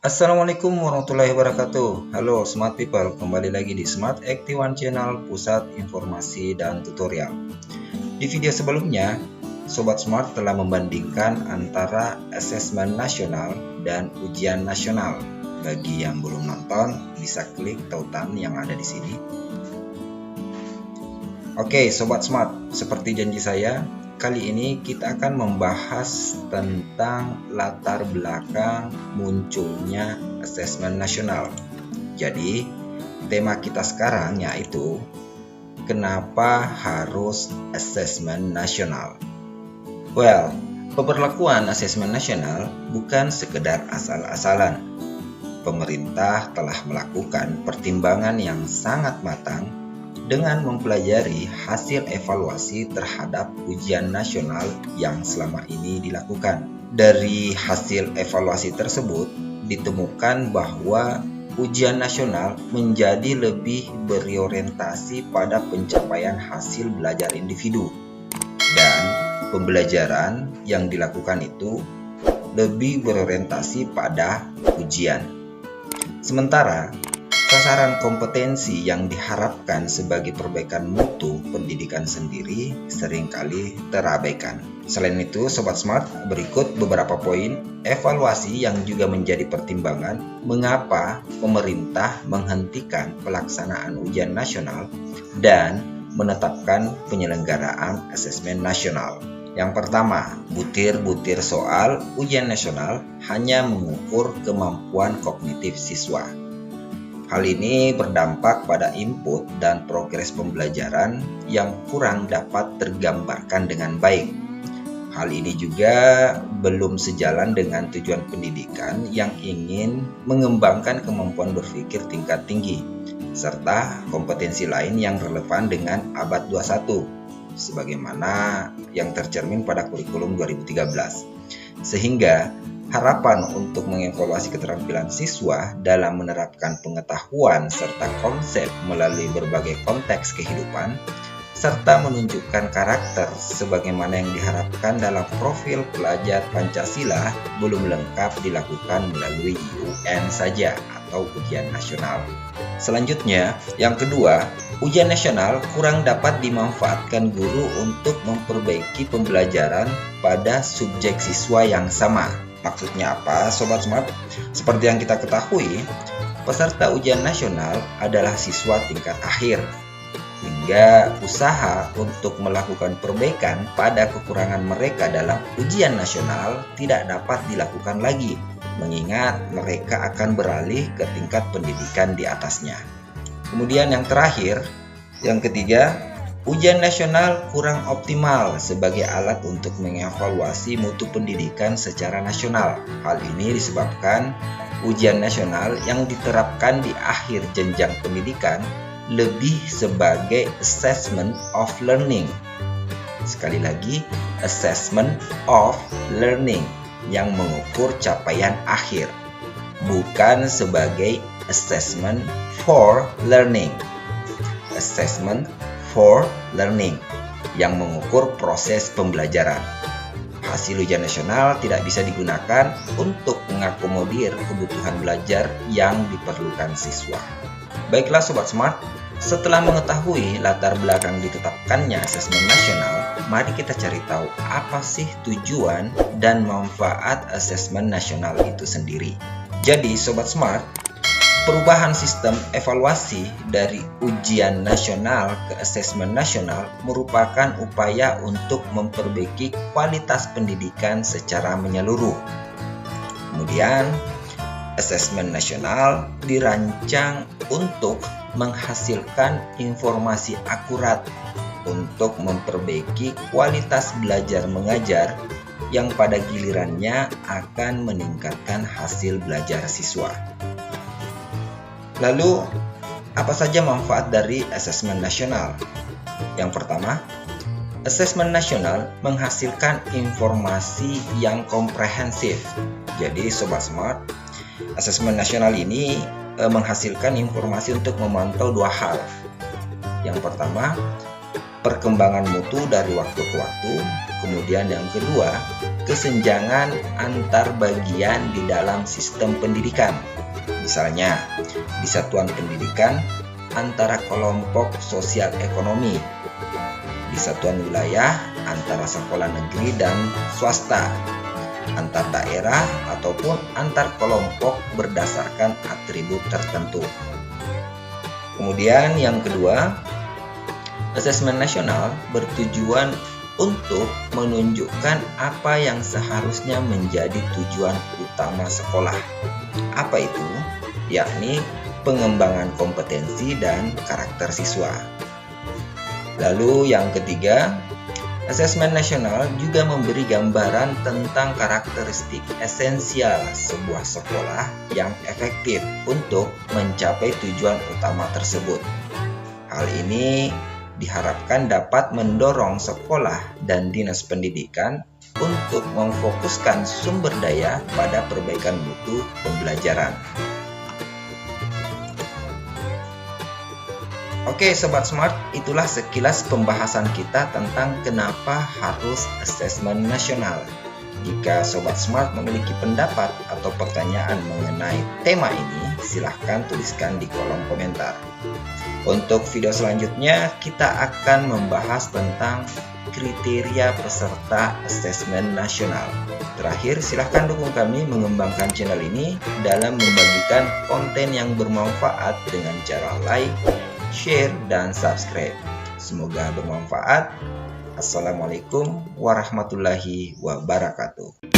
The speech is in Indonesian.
Assalamualaikum warahmatullahi wabarakatuh. Halo Smart People, kembali lagi di Smart Active Channel, pusat informasi dan tutorial. Di video sebelumnya, Sobat Smart telah membandingkan antara asesmen nasional dan ujian nasional. Bagi yang belum nonton, bisa klik tautan yang ada di sini. Oke, Sobat Smart, seperti janji saya, kali ini kita akan membahas tentang latar belakang munculnya asesmen nasional. Jadi, tema kita sekarang yaitu kenapa harus asesmen nasional? Well, pemberlakuan asesmen nasional bukan sekedar asal-asalan. Pemerintah telah melakukan pertimbangan yang sangat matang dengan mempelajari hasil evaluasi terhadap ujian nasional yang selama ini dilakukan. Dari hasil evaluasi tersebut, ditemukan bahwa ujian nasional menjadi lebih berorientasi pada pencapaian hasil belajar individu, dan pembelajaran yang dilakukan itu lebih berorientasi pada ujian. Sementara sasaran kompetensi yang diharapkan sebagai perbaikan mutu pendidikan sendiri seringkali terabaikan. Selain itu, Sobat Smart, berikut beberapa poin evaluasi yang juga menjadi pertimbangan mengapa pemerintah menghentikan pelaksanaan ujian nasional dan menetapkan penyelenggaraan asesmen nasional. Yang pertama, butir-butir soal ujian nasional hanya mengukur kemampuan kognitif siswa. Hal ini berdampak pada input dan progres pembelajaran yang kurang dapat tergambarkan dengan baik. Hal ini juga belum sejalan dengan tujuan pendidikan yang ingin mengembangkan kemampuan berpikir tingkat tinggi, serta kompetensi lain yang relevan dengan abad 21, sebagaimana yang tercermin pada kurikulum 2013. Sehingga harapan untuk mengevaluasi keterampilan siswa dalam menerapkan pengetahuan serta konsep melalui berbagai konteks kehidupan, serta menunjukkan karakter sebagaimana yang diharapkan dalam profil pelajar Pancasila belum lengkap dilakukan melalui UN saja atau ujian nasional. Selanjutnya, yang kedua, ujian nasional kurang dapat dimanfaatkan guru untuk memperbaiki pembelajaran pada subjek siswa yang sama. Maksudnya apa, Sobat Smart? Seperti yang kita ketahui, peserta ujian nasional adalah siswa tingkat akhir, hingga usaha untuk melakukan perbaikan pada kekurangan mereka dalam ujian nasional tidak dapat dilakukan lagi, mengingat mereka akan beralih ke tingkat pendidikan di atasnya. Kemudian yang terakhir, yang ketiga, ujian nasional kurang optimal sebagai alat untuk mengevaluasi mutu pendidikan secara nasional. Hal ini disebabkan ujian nasional yang diterapkan di akhir jenjang pendidikan lebih sebagai assessment of learning. Sekali lagi, assessment of learning yang mengukur capaian akhir, bukan sebagai assessment for learning. Assessment for learning yang mengukur proses pembelajaran. Hasil ujian nasional tidak bisa digunakan untuk mengakomodir kebutuhan belajar yang diperlukan siswa. Baiklah Sobat Smart, setelah mengetahui latar belakang ditetapkannya asesmen nasional, mari kita cari tahu apa sih tujuan dan manfaat asesmen nasional itu sendiri. Jadi Sobat Smart, perubahan sistem evaluasi dari ujian nasional ke asesmen nasional merupakan upaya untuk memperbaiki kualitas pendidikan secara menyeluruh. Kemudian, asesmen nasional dirancang untuk menghasilkan informasi akurat untuk memperbaiki kualitas belajar mengajar yang pada gilirannya akan meningkatkan hasil belajar siswa. Lalu, apa saja manfaat dari asesmen nasional? Yang pertama, asesmen nasional menghasilkan informasi yang komprehensif. Jadi, Sobat Smart, asesmen nasional ini menghasilkan informasi untuk memantau dua hal. Yang pertama, perkembangan mutu dari waktu ke waktu. Kemudian yang kedua, kesenjangan antar bagian di dalam sistem pendidikan. Misalnya, di satuan pendidikan antara kelompok sosial ekonomi, di satuan wilayah antara sekolah negeri dan swasta, antar daerah ataupun antar kelompok berdasarkan atribut tertentu. Kemudian yang kedua, asesmen nasional bertujuan untuk menunjukkan apa yang seharusnya menjadi tujuan utama sekolah. Apa itu? Yakni pengembangan kompetensi dan karakter siswa. Lalu yang ketiga, asesmen nasional juga memberi gambaran tentang karakteristik esensial sebuah sekolah yang efektif untuk mencapai tujuan utama tersebut. Hal ini diharapkan dapat mendorong sekolah dan dinas pendidikan untuk memfokuskan sumber daya pada perbaikan mutu pembelajaran. Oke Sobat Smart, itulah sekilas pembahasan kita tentang kenapa harus asesmen nasional. Jika Sobat Smart memiliki pendapat atau pertanyaan mengenai tema ini, silahkan tuliskan di kolom komentar. Untuk video selanjutnya, kita akan membahas tentang kriteria peserta asesmen nasional. Terakhir, silahkan dukung kami mengembangkan channel ini dalam membagikan konten yang bermanfaat dengan cara like, share, dan subscribe. Semoga bermanfaat. Assalamualaikum warahmatullahi wabarakatuh.